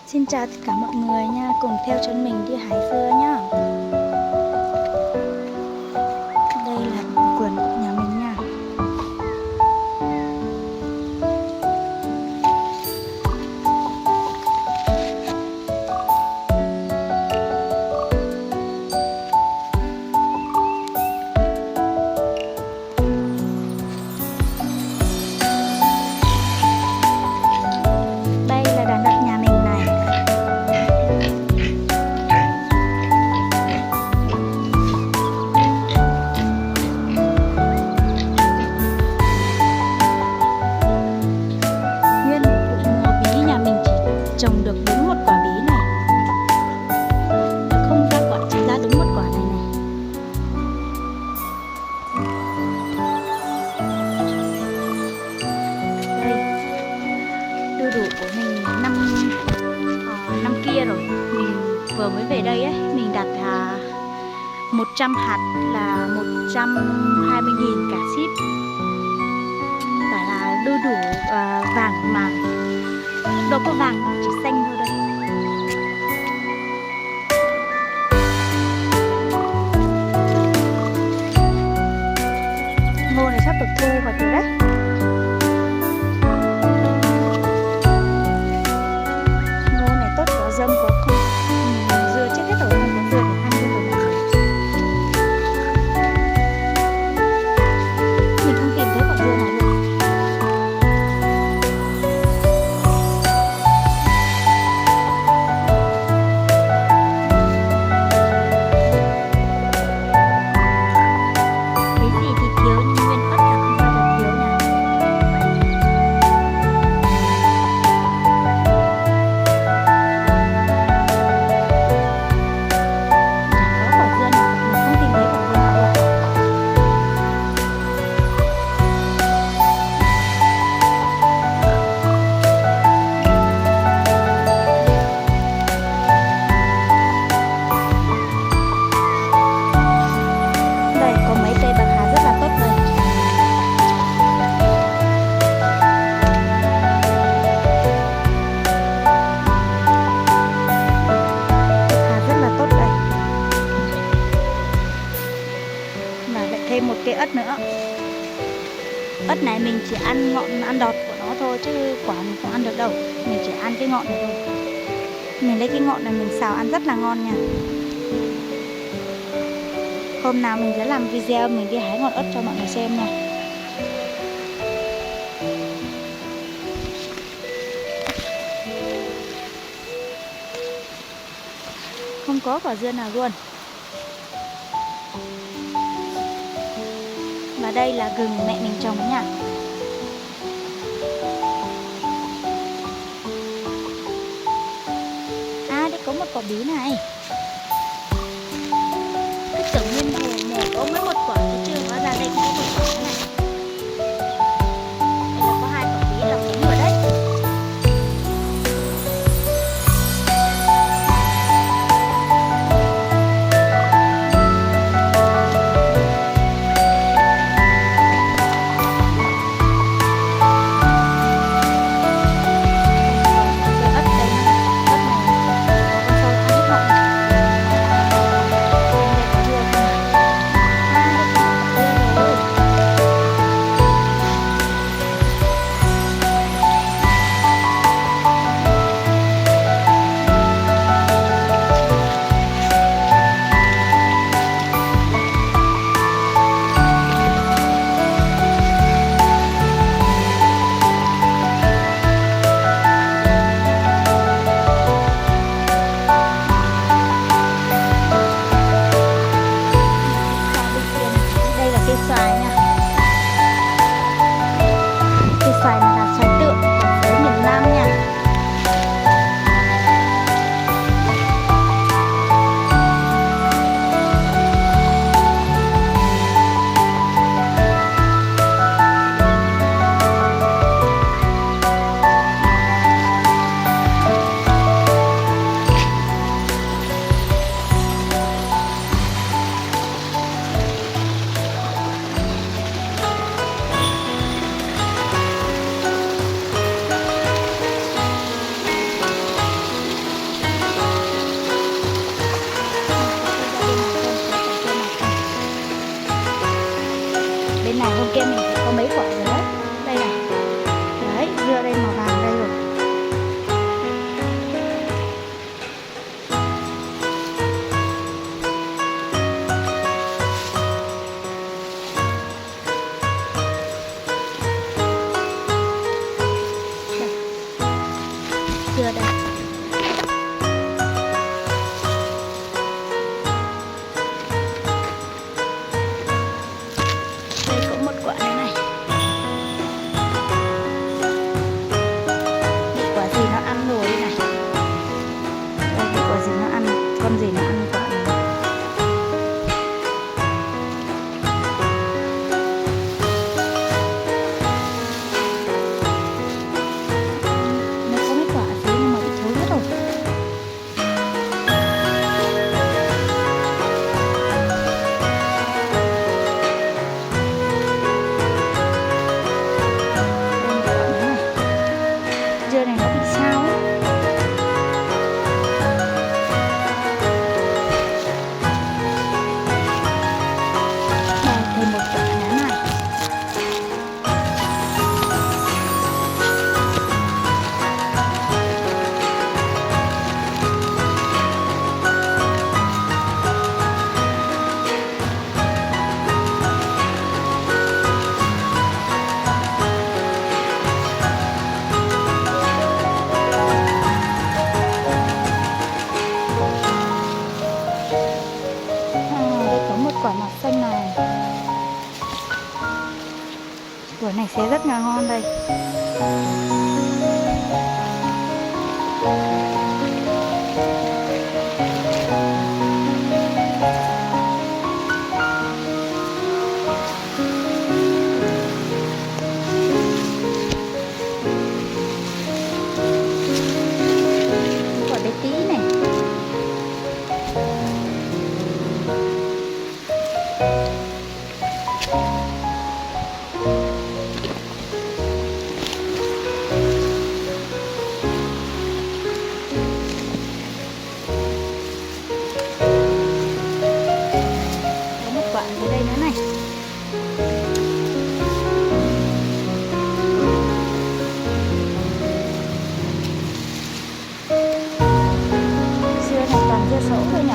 Xin chào tất cả mọi người nha, cùng theo chân mình đi hái dưa nhá. Đây là vườn của nhà mình nha. Đây là đàn lợn nhà mình này. Nguyên một vụ mùa bí nhà mình chỉ trồng được đúng một quả bí này. Không ra quả, chỉ ra đúng một quả này này. Đây, đu đủ của mình năm kia rồi. Mình vừa mới về đây ấy, mình đặt 100 hạt là 120.000 cả ship. Và là đu đủ vàng mà đâu có vàng, chỉ xanh thôi đây. Ngô này sắp được thu hoạch rồi đấy. Ngô này tốt có dâm có không. Dưa chết hết rồi, không có dưa để ăn cho rồi mọi người. Mình không tìm thấy quả dưa nào luôn. Cái gì thì thiếu nhưng nguyên ớt là không bao giờ thiếu nha. Chẳng có quả dưa nào, mình không tìm thấy quả dưa nào luôn. Đây có mấy cây bạc hà rất là tốt đây. Bạc hà rất là tốt đây. Và lại thêm một cây ớt nữa. Ớt này mình chỉ ăn ngọn, ăn đọt của nó thôi chứ quả mình không ăn được đâu. Mình chỉ ăn cái ngọn này thôi. Mình lấy cái ngọn này mình xào ăn rất là ngon nha. Hôm nào mình sẽ làm video mình đi hái ngọn ớt cho mọi người xem nha. Không có quả dưa nào luôn. Và đây là gừng mẹ mình trồng nha. À, đây có một quả bí này. Cứ tưởng nguyên mùa có mới một quả chứ chưa hóa ra đây cũng có một quả này. Đây là có hai quả bí là đúng rồi đấy. Ớt đây, ớt này có con sâu ăn hết ngọn này. dưa đây. Đây cũng một quả nữa này. Bị quả gì nó ăn rồi đây này. Đây bị quả gì nó ăn, con gì nó ăn quả này. Nó có mấy quả ở phía nhưng mà bị thối hết rồi. Dưa này nó bị sao ấy. Đây, thêm một quả nữa này. Đây có một quả mọc xanh này. Quả này sẽ rất là ngon đây. Quả bé tí này. Có một quả dưới đây nữa này. Dưa này toàn dưa sấu thôi nhỉ.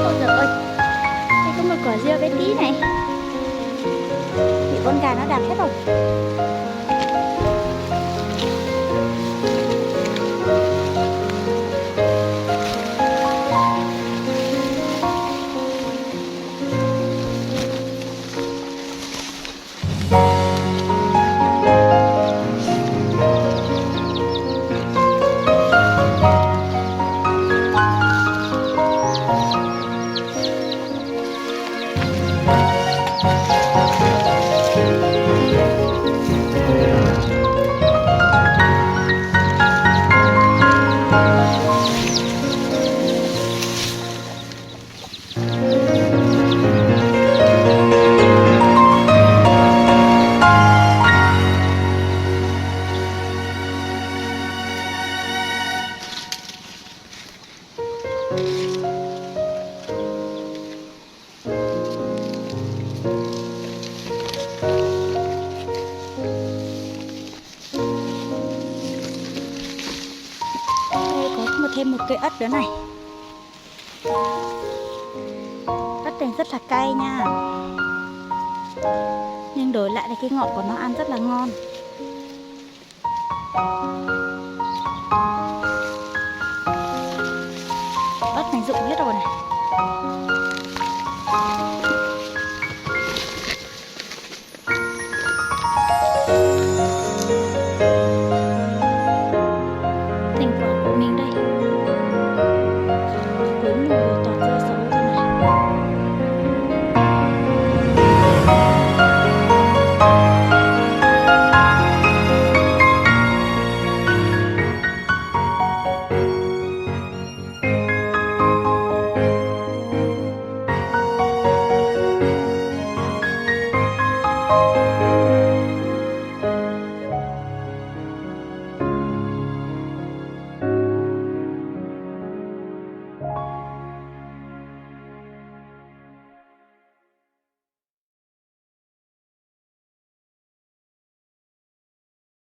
Ôi giời ơi, đây có một quả dưa bé tí này. Bị con gà nó đạp hết rồi. Thêm một cây ớt nữa này. Ớt này rất là cay nha, nhưng đổi lại thì cái ngọt của nó ăn rất là ngon. Ớt này rụng hết rồi này. Thành quả của mình đây.